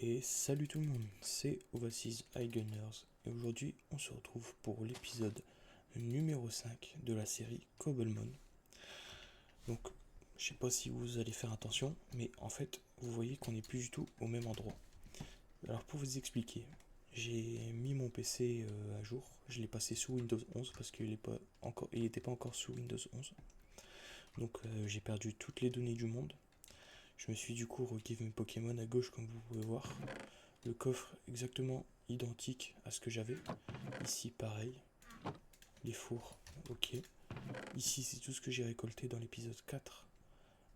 Et salut tout le monde, c'est Overseas iGunners et aujourd'hui on se retrouve pour l'épisode numéro 5 de la série Cobblemon. Donc je sais pas si vous allez faire attention, mais en fait vous voyez qu'on n'est plus du tout au même endroit. Alors pour vous expliquer, j'ai mis mon PC à jour, je l'ai passé sous Windows 11 parce qu'il n'était pas encore sous Windows 11. Donc j'ai perdu toutes les données du monde. Je me suis du coup regive mes Pokémon à gauche comme vous pouvez voir. Le coffre exactement identique à ce que j'avais. Ici pareil. Les fours, ok. Ici c'est tout ce que j'ai récolté dans l'épisode 4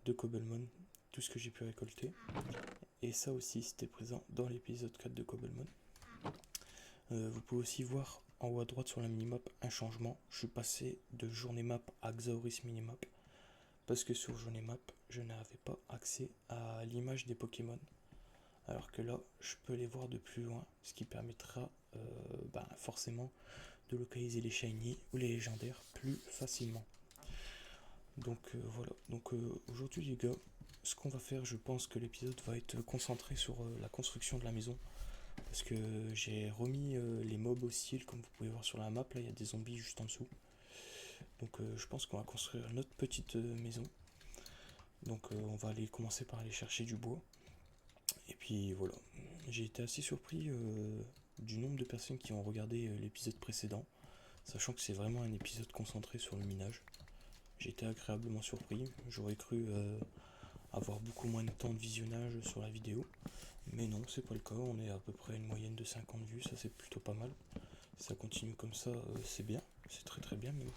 de Cobblemon. Tout ce que j'ai pu récolter. Et ça aussi c'était présent dans l'épisode 4 de Cobblemon. Vous pouvez aussi voir en haut à droite sur la minimap un changement. Je suis passé de journée map à Xaoris minimap. Parce que sur journée map, je n'avais pas accès à l'image des Pokémon. Alors que là, je peux les voir de plus loin, ce qui permettra forcément de localiser les shiny ou les légendaires plus facilement. Donc voilà, donc aujourd'hui les gars, ce qu'on va faire, je pense que l'épisode va être concentré sur la construction de la maison. Parce que j'ai remis les mobs hostiles, comme vous pouvez voir sur la map, là il y a des zombies juste en dessous. Donc je pense qu'on va construire notre petite maison. Donc on va aller commencer par aller chercher du bois. Et puis voilà, j'ai été assez surpris du nombre de personnes qui ont regardé l'épisode précédent, sachant que c'est vraiment un épisode concentré sur le minage. J'ai été agréablement surpris, j'aurais cru avoir beaucoup moins de temps de visionnage sur la vidéo, mais non, c'est pas le cas, on est à peu près une moyenne de 50 vues, ça c'est plutôt pas mal. Si ça continue comme ça, c'est bien, c'est très très bien même.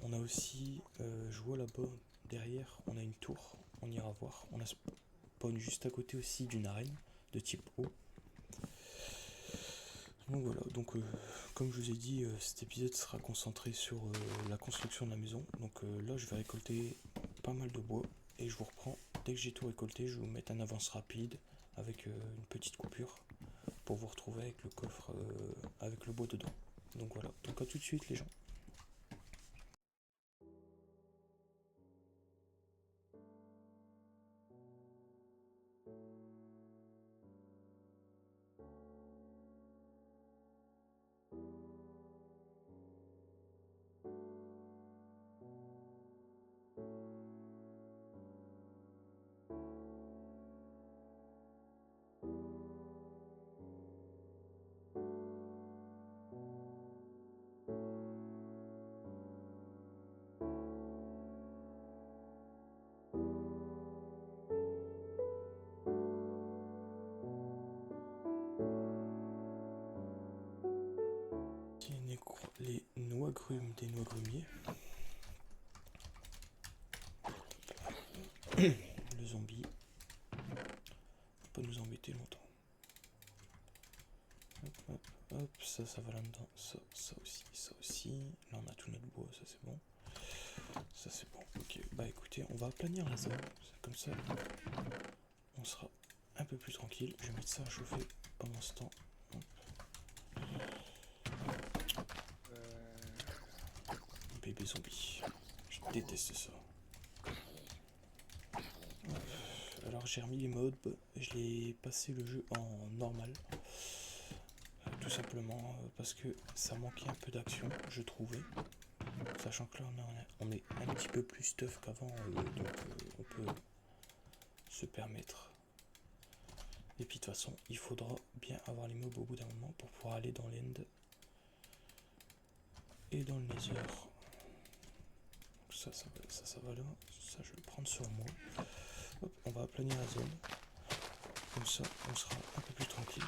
On a aussi, je vois là-bas, derrière, on a une tour, on ira voir, on a spawn juste à côté aussi d'une arène de type eau. Donc voilà, donc comme je vous ai dit, cet épisode sera concentré sur la construction de la maison. Donc là je vais récolter pas mal de bois et je vous reprends dès que j'ai tout récolté. Je vais vous mettre en avance rapide avec une petite coupure pour vous retrouver avec le coffre avec le bois dedans. Donc voilà, donc à tout de suite les gens. Les noix grumes des noix grumiers. Le zombie. Faut pas nous embêter longtemps. Hop, hop, hop, ça va là-dedans. Ça aussi, ça aussi. Là on a tout notre bois, ça c'est bon. Ça c'est bon. Ok, bah écoutez, on va aplanir la zone. Comme ça, on sera un peu plus tranquille. Je vais mettre ça à chauffer pendant ce temps. Hop. Bébé zombie. Je déteste ça. Alors j'ai remis les modes, je l'ai passé le jeu en normal. Tout simplement parce que ça manquait un peu d'action, je trouvais. Sachant que là on est un petit peu plus stuff qu'avant, donc on peut se permettre. Et puis de toute façon, il faudra bien avoir les mobs au bout d'un moment pour pouvoir aller dans l'end et dans le nether. Donc ça va là, ça je vais le prendre sur moi. Hop, on va aplanir la zone. Comme ça, on sera un peu plus tranquille.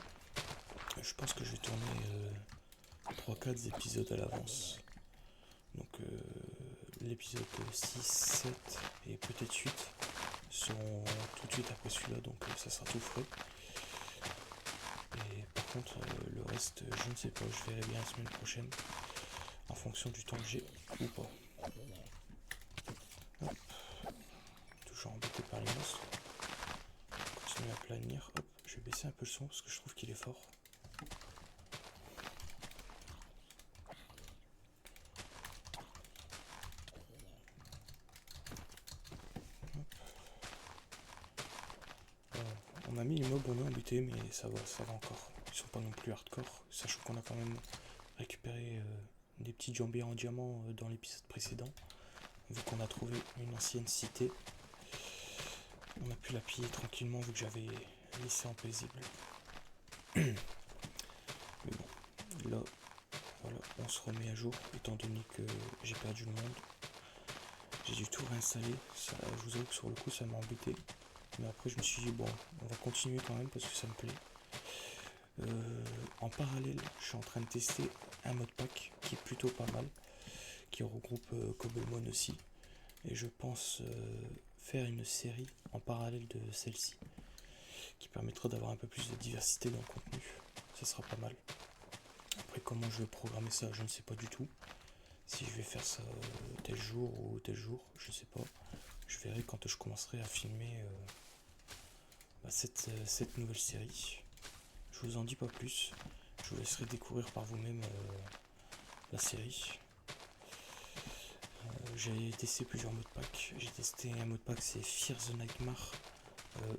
Je pense que je vais tourner 3-4 épisodes à l'avance. Donc l'épisode 6, 7 et peut-être 8 seront tout de suite après celui-là, donc ça sera tout frais. Et par contre, le reste, je ne sais pas, je verrai bien la semaine prochaine en fonction du temps que j'ai ou pas. Hop. Toujours embêté par les monstres. Continuer à planir. Hop, je vais baisser un peu le son parce que je trouve qu'il est fort. On On a mis les mobs, on est embêté, mais ça va encore. Ils sont pas non plus hardcore, sachant qu'on a quand même récupéré des petits jambiers en diamant dans l'épisode précédent. Vu qu'on a trouvé une ancienne cité, on a pu la piller tranquillement vu que j'avais laissé en paisible. Mais bon, là, voilà, on se remet à jour, étant donné que j'ai perdu le monde. J'ai dû tout réinstaller, ça, je vous avoue que sur le coup ça m'a embêté. Mais après je me suis dit bon, on va continuer quand même parce que ça me plaît. En parallèle, je suis en train de tester un modpack qui est plutôt pas mal, qui regroupe Cobblemon aussi. Et je pense faire une série en parallèle de celle-ci, qui permettra d'avoir un peu plus de diversité dans le contenu. Ça sera pas mal. Après comment je vais programmer ça, je ne sais pas du tout. Si je vais faire ça tel jour ou tel jour, je sais pas. Je verrai quand je commencerai à filmer cette nouvelle série. Je vous en dis pas plus. Je vous laisserai découvrir par vous-même la série. J'ai testé plusieurs modpacks. J'ai testé un modpack, c'est Fear the Nightmare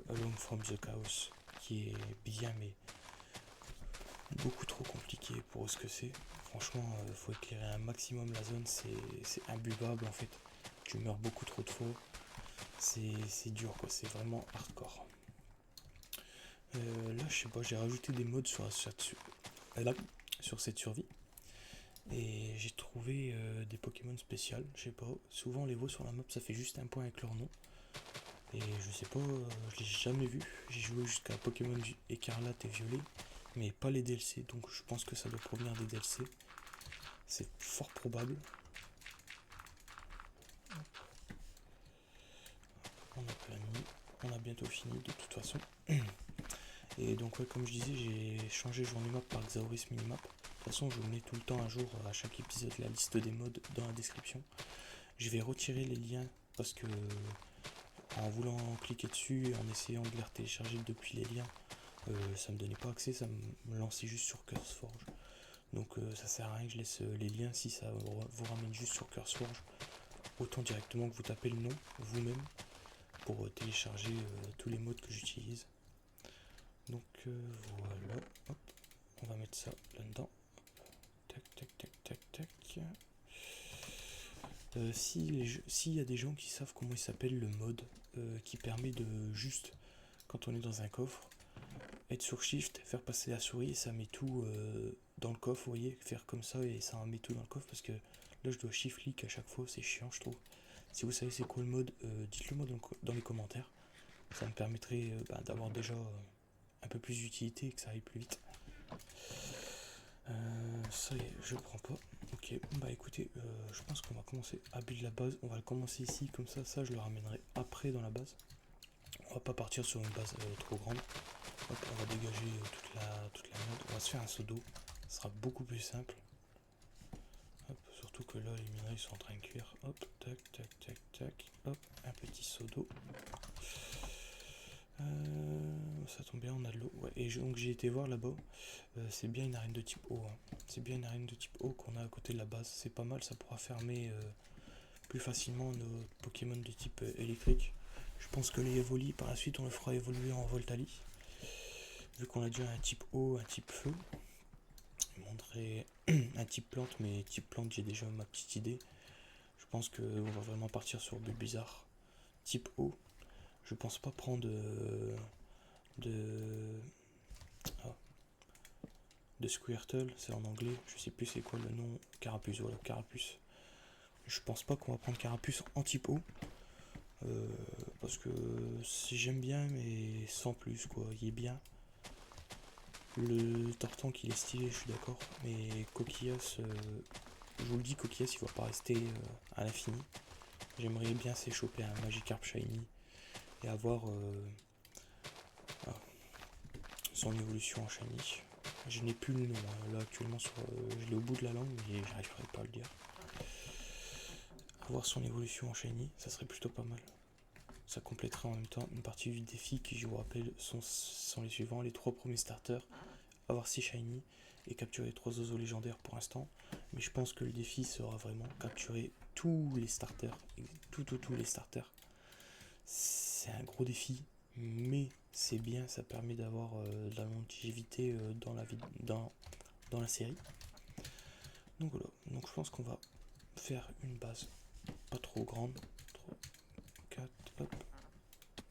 Alone from the Chaos, qui est bien mais beaucoup trop compliqué pour ce que c'est. Franchement, faut éclairer un maximum la zone, c'est imbuvable en fait. Tu meurs beaucoup trop de fois. C'est dur quoi, c'est vraiment hardcore. Là, je sais pas, j'ai rajouté des mods sur cette survie. Et j'ai trouvé des Pokémon spéciales, je sais pas. Souvent, les veaux sur la map, ça fait juste un point avec leur nom. Et je sais pas, je l'ai jamais vu. J'ai joué jusqu'à Pokémon écarlate et violet, mais pas les DLC. Donc je pense que ça doit provenir des DLC. C'est fort probable. On a plein on a bientôt fini de toute façon. Et donc ouais, comme je disais, j'ai changé journée map par Xaoris Minimap. De toute façon, je vous mets tout le temps un jour à chaque épisode la liste des mods dans la description. Je vais retirer les liens parce que en voulant cliquer dessus et en essayant de les télécharger depuis les liens, ça me donnait pas accès, ça me lançait juste sur CurseForge. Donc ça sert à rien que je laisse les liens si ça vous ramène juste sur CurseForge. Autant directement que vous tapez le nom vous-même pour télécharger tous les modes que j'utilise. Donc voilà, hop, on va mettre ça là-dedans. Tac, tac, tac, tac, tac. S'il y a des gens qui savent comment il s'appelle le mode qui permet de juste, quand on est dans un coffre, être sur Shift, faire passer la souris et ça met tout dans le coffre, vous voyez, faire comme ça et ça met tout dans le coffre parce que là je dois Shift click à chaque fois, c'est chiant je trouve. Si vous savez c'est quoi le mode, dites-le moi dans les commentaires. Ça me permettrait d'avoir déjà un peu plus d'utilité et que ça aille plus vite. Ça y est, je prends pas. Ok, bah écoutez, je pense qu'on va commencer à build la base. On va le commencer ici, comme ça je le ramènerai après dans la base. On va pas partir sur une base trop grande. Hop, on va dégager toute la merde. On va se faire un seau d'eau. Ça sera beaucoup plus simple. Hop, surtout que là, les minerais sont en train de cuire. Hop, tac, tac, tac, tac. Hop, un petit seau d'eau. Ça tombe bien, on a de l'eau. Ouais, et donc j'ai été voir là-bas. C'est bien une arène de type eau. Hein. C'est bien une arène de type eau qu'on a à côté de la base. C'est pas mal, ça pourra fermer plus facilement nos Pokémon de type électrique. Je pense que les Evoli, par la suite, on le fera évoluer en Voltali. Vu qu'on a déjà un type eau, un type feu. Je montrerai un type plante, mais type plante, j'ai déjà ma petite idée. Je pense qu'on va vraiment partir sur Bulbizarre. Type eau. Je pense pas prendre de Squirtle, c'est en anglais, je sais plus c'est quoi le nom. Carapuce, voilà, Carapuce. Je pense pas qu'on va prendre Carapuce en type eau. Parce que j'aime bien, mais sans plus, quoi. Il est bien. Le Tortank il est stylé, je suis d'accord. Mais Coquillas, je vous le dis, Coquillas il va pas rester à l'infini. J'aimerais bien s'échoper un Magikarp Shiny et avoir son évolution en Shiny. Je n'ai plus le nom, hein. Là actuellement je l'ai au bout de la langue, mais j'arriverai pas à le dire. Avoir son évolution en Shiny, ça serait plutôt pas mal. Ça compléterait en même temps une partie du défi qui, je vous rappelle, sont les suivants. Les 3 premiers starters, avoir 6 Shiny et capturer 3 oiseaux légendaires pour l'instant. Mais je pense que le défi sera vraiment capturer tous les starters. Tous les starters. C'est un gros défi, mais c'est bien, ça permet d'avoir de la longévité dans la série. Donc voilà, donc je pense qu'on va faire une base pas trop grande. 3, 4, hop.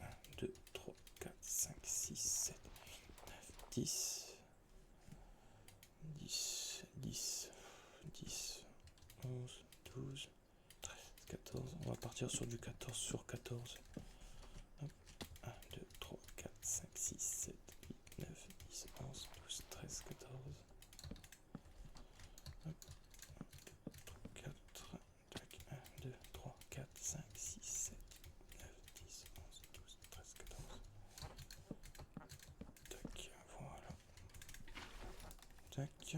1, 2, 3, 4, 5, 6, 7, 9, 10, 10, 10, 10, 11, 12, 13, 14. On va partir sur du 14 sur 14. Hop. 1, 2, 3, 4, 5, 6, 7, 8, 9, 10, 11, 12, 13, 14. Hop. 4, tac, 1, 2, 3, 4, 5, 6, 7, 9, 10, 11, 12, 13, 14. Tac, voilà. Tac.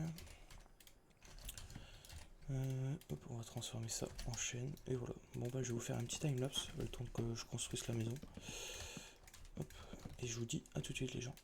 Hop, on va transformer ça en chaîne. Et voilà. Bon bah je vais vous faire un petit timelapse le temps que je construise la maison. Hop. Et je vous dis à tout de suite les gens.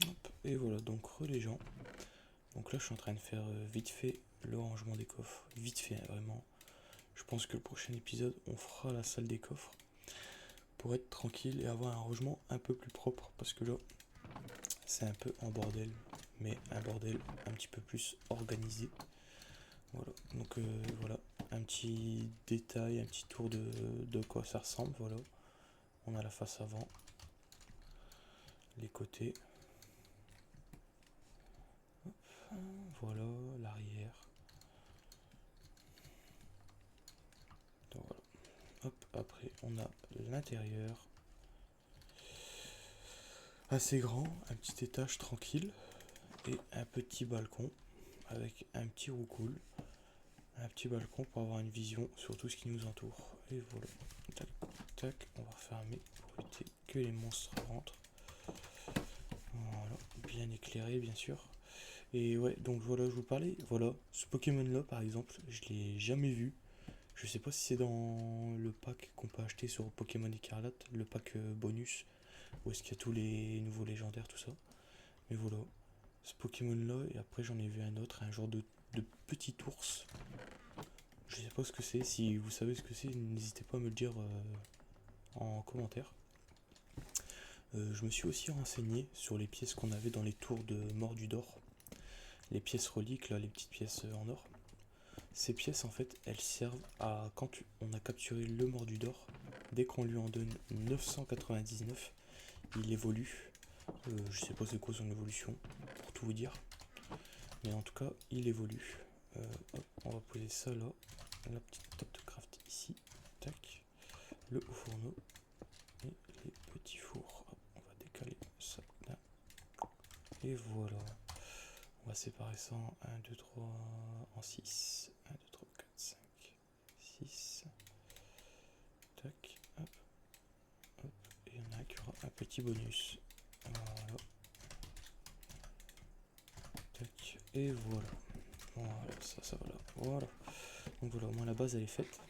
Hop. Et voilà, donc les gens. Donc là je suis en train de faire vite fait le rangement des coffres. Vite fait, hein, vraiment. Je pense que le prochain épisode on fera la salle des coffres. Pour être tranquille et avoir un rangement un peu plus propre. Parce que là c'est un peu en bordel. Mais un bordel un petit peu plus organisé. Voilà, donc voilà, un petit détail, un petit tour de quoi ça ressemble. Voilà, on a la face avant, les côtés, hop, voilà, l'arrière. Donc voilà, hop, après on a l'intérieur, assez grand, un petit étage tranquille et un petit balcon avec un petit roucoule, un petit balcon pour avoir une vision sur tout ce qui nous entoure. Et voilà, tac, tac, on va refermer pour éviter que les monstres rentrent. Voilà, bien éclairé bien sûr. Et ouais, donc voilà, je vous parlais, voilà, ce Pokémon là par exemple, je l'ai jamais vu. Je sais pas si c'est dans le pack qu'on peut acheter sur Pokémon Écarlate, le pack bonus, où est-ce qu'il y a tous les nouveaux légendaires, tout ça. Mais voilà, ce Pokémon là, et après j'en ai vu un autre, un genre de petit ours. Je sais pas ce que c'est, si vous savez ce que c'est, n'hésitez pas à me le dire en commentaire. Je me suis aussi renseigné sur les pièces qu'on avait dans les tours de Mordudor. Les pièces reliques, là, les petites pièces en or. Ces pièces, en fait, elles servent à, quand on a capturé le Mordudor, dès qu'on lui en donne 999, il évolue. Je sais pas c'est quoi son évolution, pour tout vous dire. Mais en tout cas, il évolue. Hop, on va poser ça là. La petite table de craft ici. Tac. Le haut fourneau. Et les petits fours. Hop, on va décaler ça là. Et voilà. On va séparer ça en 1, 2, 3, en 6. 1, 2, 3, 4, 5, 6. Tac, hop, hop. Et il y en a un qui aura un petit bonus. Voilà. Et voilà. Voilà, ça voilà. Voilà. Donc voilà, au moins la base elle est faite.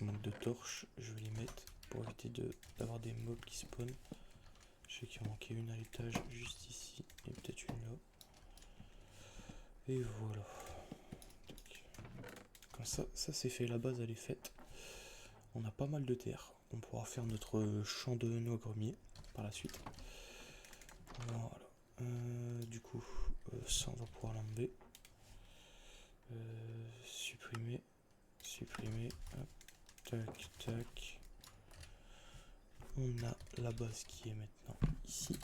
Il manque de torches, je vais les mettre pour éviter d'avoir des mobs qui spawnent. Je sais qu'il en manquait une à l'étage, juste ici, et peut-être une là. Et voilà. Tac. Comme ça c'est fait, la base elle est faite. On a pas mal de terre. On pourra faire notre champ de noix gremier par la suite. Voilà. Du coup, ça on va pouvoir l'enlever. Supprimer. Supprimer. Hop. Tac, tac. On a la base qui est maintenant ici.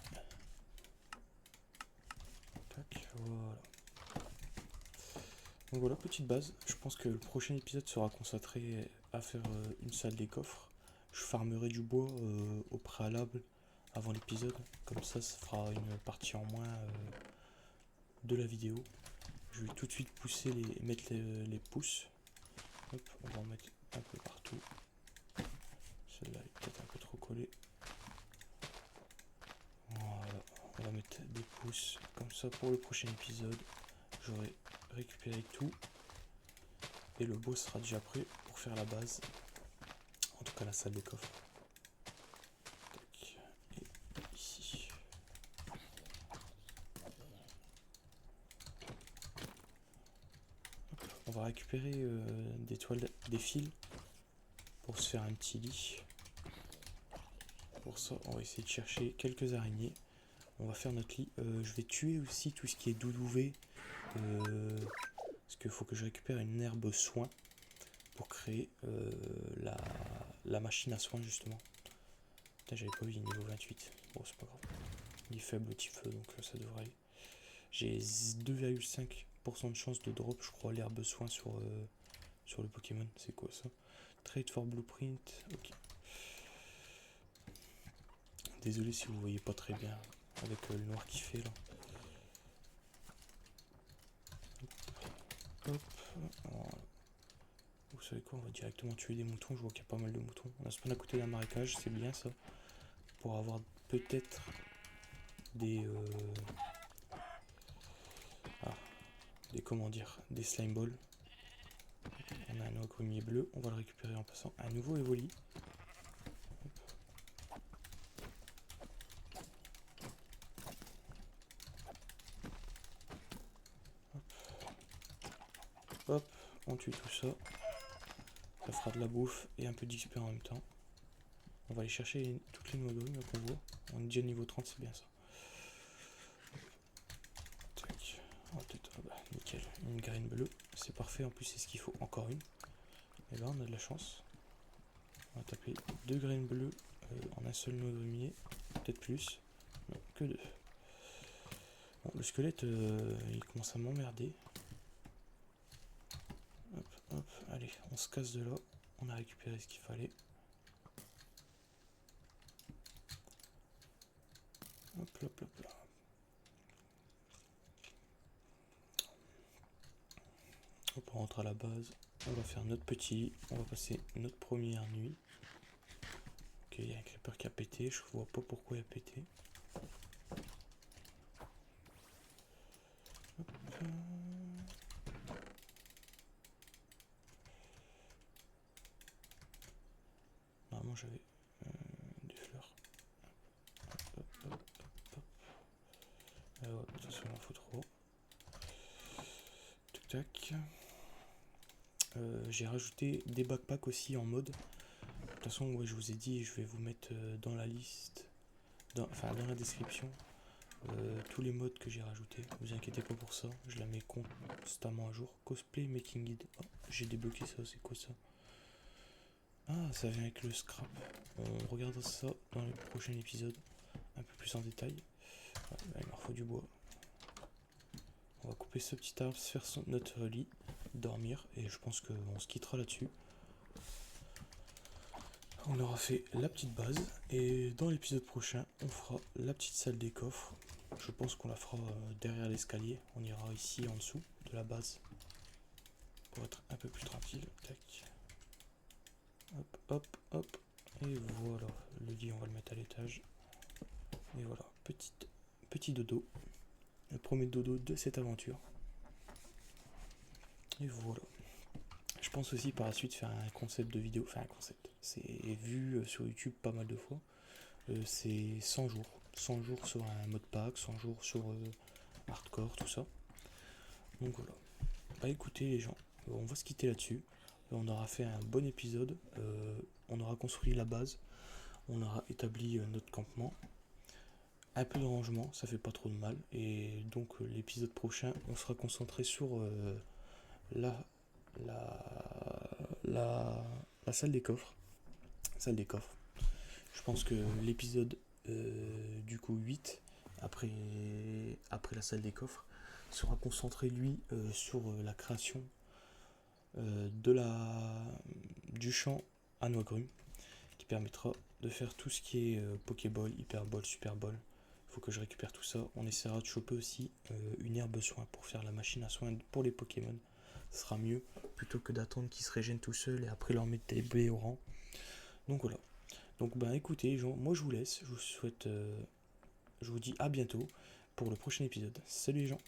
Tac, voilà. Donc voilà, petite base. Je pense que le prochain épisode sera consacré à faire une salle des coffres. Je farmerai du bois au préalable avant l'épisode. Comme ça fera une partie en moins de la vidéo. Je vais tout de suite mettre les pouces. Hop, on va en mettre un peu partout. Celle-là est peut-être un peu trop collée. Voilà, on va mettre des pouces. Comme ça pour le prochain épisode, j'aurai récupéré tout. Et le boss sera déjà prêt pour faire la base. En tout cas la salle des coffres. Tac. Et ici. Hop. On va récupérer des toiles, des fils pour se faire un petit lit. Pour ça, on va essayer de chercher quelques araignées. On va faire notre lit. Je vais tuer aussi tout ce qui est doudouvé. Parce qu'il faut que je récupère une herbe soin pour créer la machine à soins justement. Putain, j'avais pas vu, il est niveau 28. Bon, c'est pas grave. Il est faible au petit feu, donc ça devrait aller. J'ai 2,5% de chance de drop, je crois, l'herbe soin sur le Pokémon. C'est quoi ça? Trade for Blueprint. Ok. Désolé si vous voyez pas très bien avec le noir qui fait là. Hop. Voilà. Vous savez quoi, on va directement tuer des moutons. Je vois qu'il y a pas mal de moutons. On a spawn à côté d'un marécage, c'est bien ça. Pour avoir peut-être des comment dire, des slime balls. On a un ogrumier bleu, on va le récupérer en passant un nouveau Evoli. Hop, on tue tout ça. Ça fera de la bouffe et un peu d'XP en même temps. On va aller chercher toutes les noix de qu'on voit. On est déjà niveau 30, c'est bien ça. Tac. Nickel. Une graine bleue. C'est parfait. En plus, c'est ce qu'il faut. Encore une. Et là, on a de la chance. On va taper 2 graines bleues en un seul noix de peut-être plus. Non, que 2. Bon, le squelette, il commence à m'emmerder. Hop, hop, allez, on se casse de là. On a récupéré ce qu'il fallait. Hop, hop, hop, là. Hop, on rentre à la base. On va faire notre petit lit. On va passer notre première nuit. Ok, il y a un creeper qui a pété. Je vois pas pourquoi il a pété. Hop. Normalement, j'avais des fleurs. Hop, hop, hop, hop, hop. Alors, attention, il en faut trop. Tac, tac. J'ai rajouté des backpacks aussi en mode. De toute façon, ouais, je vous ai dit, je vais vous mettre dans la liste, dans la description, tous les modes que j'ai rajoutés. Ne vous inquiétez pas pour ça, je la mets constamment à jour. Cosplay Making Guide. Oh, j'ai débloqué ça, c'est quoi ça? Ah, ça vient avec le scrap. On regardera ça dans le prochain épisode, un peu plus en détail. Là, il me faut du bois. On va couper ce petit arbre, faire notre lit, dormir, et je pense qu'on se quittera là-dessus. On aura fait la petite base, et dans l'épisode prochain, on fera la petite salle des coffres. Je pense qu'on la fera derrière l'escalier. On ira ici en dessous de la base pour être un peu plus tranquille. Tac. Hop, hop, hop. Et voilà, le lit, on va le mettre à l'étage. Et voilà, petit dodo. le premier dodo de cette aventure. Et voilà. Je pense aussi par la suite faire un concept de vidéo, enfin un concept, c'est vu sur YouTube pas mal de fois. C'est 100 jours. 100 jours sur un mode pack, 100 jours sur hardcore, tout ça. Donc voilà. Bah écoutez les gens, on va se quitter là-dessus. On aura fait un bon épisode. On aura construit la base. On aura établi notre campement. Un peu de rangement, ça fait pas trop de mal. Et donc l'épisode prochain, on sera concentré sur la, la, la, la salle des coffres. Salle des coffres. Je pense que l'épisode du coup 8, après la salle des coffres, sera concentré lui sur la création du champ à Noigrum, qui permettra de faire tout ce qui est Pokéball, Hyperball, Superball. Il faut que je récupère tout ça. On essaiera de choper aussi une herbe soin pour faire la machine à soins pour les Pokémon. Ce sera mieux plutôt que d'attendre qu'ils se régènent tout seuls et après leur mettre des baies au rang. Donc voilà. Donc ben écoutez, gens, moi je vous laisse. Je vous souhaite, je vous dis à bientôt pour le prochain épisode. Salut les gens.